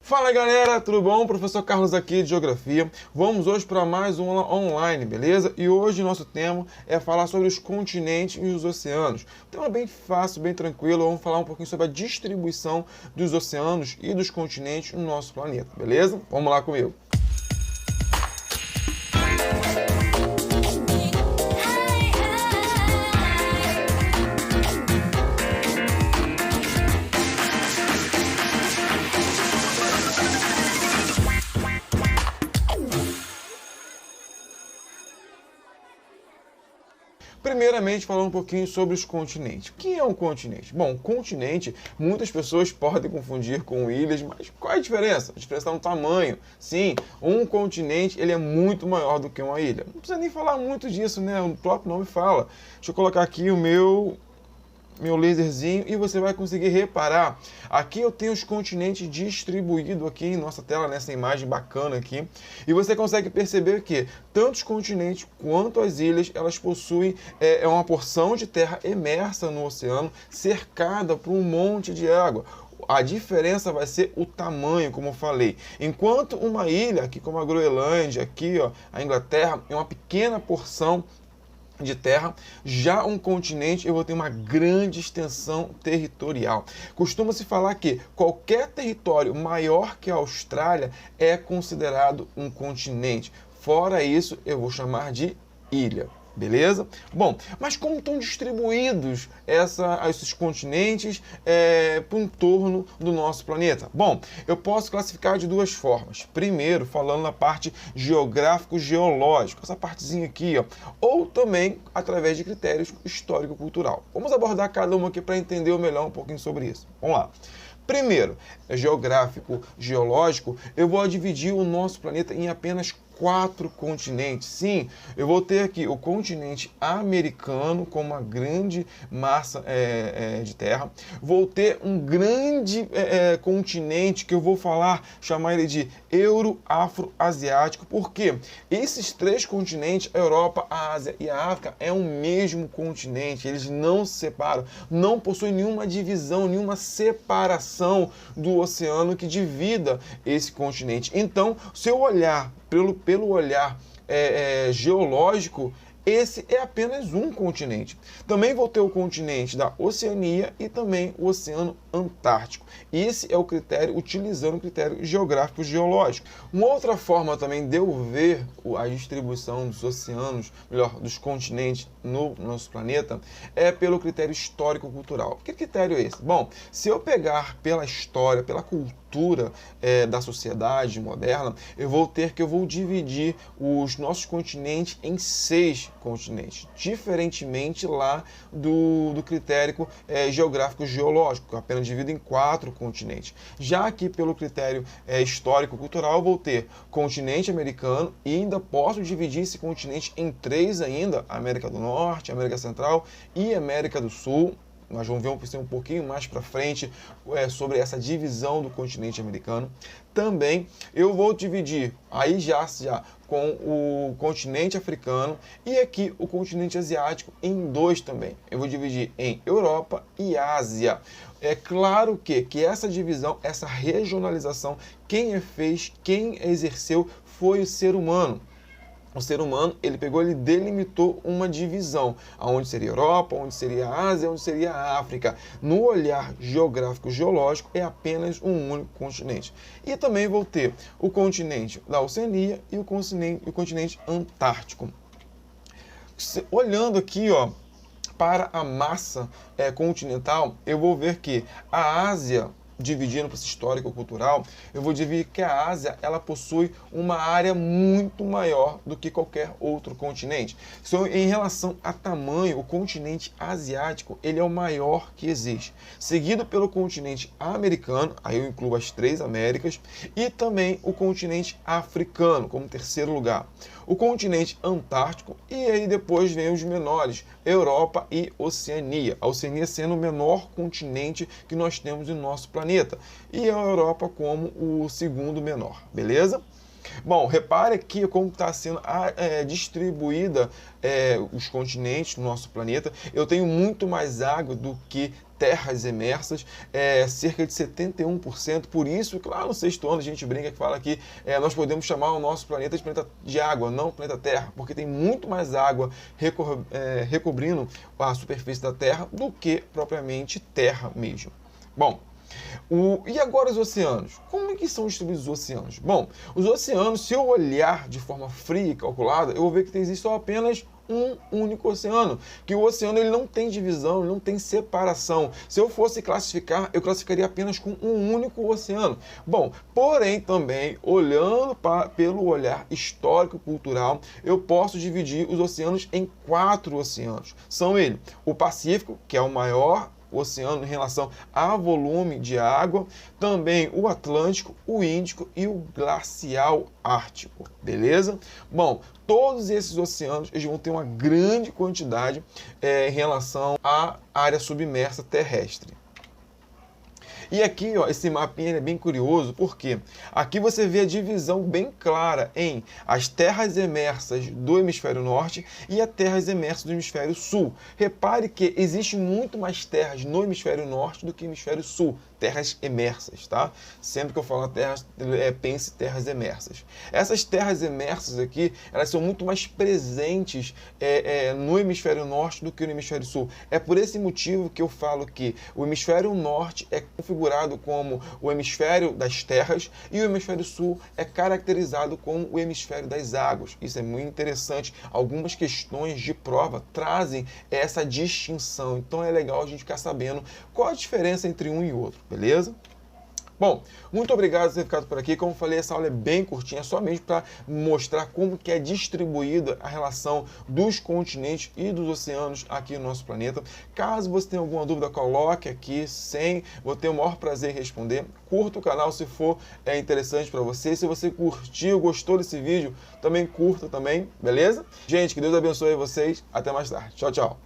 Fala galera, tudo bom? Professor Carlos aqui de Geografia. Vamos hoje para mais um aula online, beleza? E hoje nosso tema é falar sobre os continentes e os oceanos. Tema bem fácil, bem tranquilo. Vamos falar um pouquinho sobre a distribuição dos oceanos e dos continentes no nosso planeta, beleza? Vamos lá comigo. Primeiramente, falando um pouquinho sobre os continentes. O que é um continente? Bom, continente, muitas pessoas podem confundir com ilhas, mas qual é a diferença? A diferença está no tamanho. Sim, um continente ele é muito maior do que uma ilha. Não precisa nem falar muito disso, né? O próprio nome fala. Deixa eu colocar aqui o meu laserzinho e você vai conseguir reparar. Aqui eu tenho os continentes distribuídos aqui em nossa tela, nessa imagem bacana aqui. E você consegue perceber que tanto os continentes quanto as ilhas, elas possuem uma porção de terra imersa no oceano, cercada por um monte de água. A diferença vai ser o tamanho, como eu falei. Enquanto uma ilha, aqui como a Groenlândia, aqui ó, a Inglaterra, é uma pequena porção de terra, já um continente eu vou ter uma grande extensão territorial. Costuma-se falar que qualquer território maior que a Austrália é considerado um continente. Fora isso, eu vou chamar de ilha. Beleza? Bom, mas como estão distribuídos esses continentes por em torno do nosso planeta? Bom, eu posso classificar de duas formas. Primeiro, falando na parte geográfico-geológica, essa partezinha aqui, ó, ou também através de critérios histórico-cultural. Vamos abordar cada uma aqui para entender melhor um pouquinho sobre isso. Vamos lá. Primeiro, geográfico, geológico, eu vou dividir o nosso planeta em apenas 4 continentes. Sim, eu vou ter aqui o continente americano com uma grande massa de terra. Vou ter um grande continente que eu vou chamar ele de Euro-Afro-Asiático, porque esses 3 continentes, a Europa, a Ásia e a África, é um mesmo continente. Eles não se separam, não possuem nenhuma divisão, nenhuma separação do oceano que divida esse continente. Então, se eu olhar pelo olhar geológico, esse é apenas um continente. Também vou ter o continente da Oceania e também o Oceano Antártico. Esse é o critério, utilizando o critério geográfico-geológico. Uma outra forma também de eu ver a distribuição dos oceanos, melhor, dos continentes no nosso planeta, é pelo critério histórico-cultural. Que critério é esse? Bom, se eu pegar pela história, pela cultura da sociedade moderna, eu vou dividir os nossos continentes em 6 continentes, diferentemente lá do critério geográfico-geológico, que eu apenas divido em 4 continentes. Já aqui pelo critério histórico-cultural, eu vou ter continente americano e ainda posso dividir esse continente em 3 ainda, América do Norte, América Central e América do Sul. Nós vamos ver um pouquinho mais para frente sobre essa divisão do continente americano. Também eu vou dividir aí já com o continente africano e aqui o continente asiático em 2 também. Eu vou dividir em Europa e Ásia. É claro que essa divisão, essa regionalização, quem fez, quem exerceu foi o ser humano. O ser humano, ele delimitou uma divisão, onde seria a Europa, onde seria a Ásia, onde seria a África. No olhar geográfico-geológico, é apenas um único continente. E também vou ter o continente da Oceania e o continente Antártico. Olhando aqui, ó, para a massa continental, eu vou ver que a Ásia, dividindo para esse histórico-cultural, eu vou dividir que a Ásia ela possui uma área muito maior do que qualquer outro continente. Em relação a tamanho, o continente asiático ele é o maior que existe, seguido pelo continente americano, aí eu incluo as 3 Américas, e também o continente africano como terceiro lugar. O continente antártico e aí depois vem os menores, Europa e Oceania. A Oceania sendo o menor continente que nós temos no nosso planeta e a Europa como o segundo menor, beleza? Bom, repare aqui como está sendo distribuída os continentes no nosso planeta. Eu tenho muito mais água do que terras emersas, cerca de 71%. Por isso que lá no sexto ano a gente brinca que fala que nós podemos chamar o nosso planeta de planeta de água, não planeta Terra, porque tem muito mais água recobrindo a superfície da Terra do que propriamente terra mesmo. Bom, e agora os oceanos? Como é que são distribuídos os oceanos? Bom, os oceanos, se eu olhar de forma fria e calculada, eu vou ver que existe só apenas um único oceano, que o oceano ele não tem divisão, ele não tem separação. Se eu fosse classificar, eu classificaria apenas com um único oceano. Bom, porém também, olhando pelo olhar histórico-cultural, eu posso dividir os oceanos em 4 oceanos. São eles: o Pacífico, que é o maior oceano em relação a volume de água, também o Atlântico, o Índico e o Glacial Ártico, beleza? Bom, todos esses oceanos eles vão ter uma grande quantidade em relação à área submersa terrestre. E aqui, ó, esse mapinha é bem curioso, porque aqui você vê a divisão bem clara em as terras emersas do hemisfério norte e as terras emersas do hemisfério sul. Repare que existe muito mais terras no hemisfério norte do que no hemisfério sul, terras emersas, tá? Sempre que eu falo terras, pense terras emersas. Essas terras emersas aqui, elas são muito mais presentes no hemisfério norte do que no hemisfério sul. É por esse motivo que eu falo que o hemisfério norte é configurado como o hemisfério das terras e o hemisfério sul é caracterizado como o hemisfério das águas. Isso é muito interessante. Algumas questões de prova trazem essa distinção. Então é legal a gente ficar sabendo qual a diferença entre um e outro, beleza? Bom, muito obrigado por ter ficado por aqui. Como eu falei, essa aula é bem curtinha, somente para mostrar como que é distribuída a relação dos continentes e dos oceanos aqui no nosso planeta. Caso você tenha alguma dúvida, coloque aqui, vou ter o maior prazer em responder. Curta o canal se for interessante para você. Se você curtiu, gostou desse vídeo, também curta também, beleza? Gente, que Deus abençoe vocês. Até mais tarde. Tchau, tchau.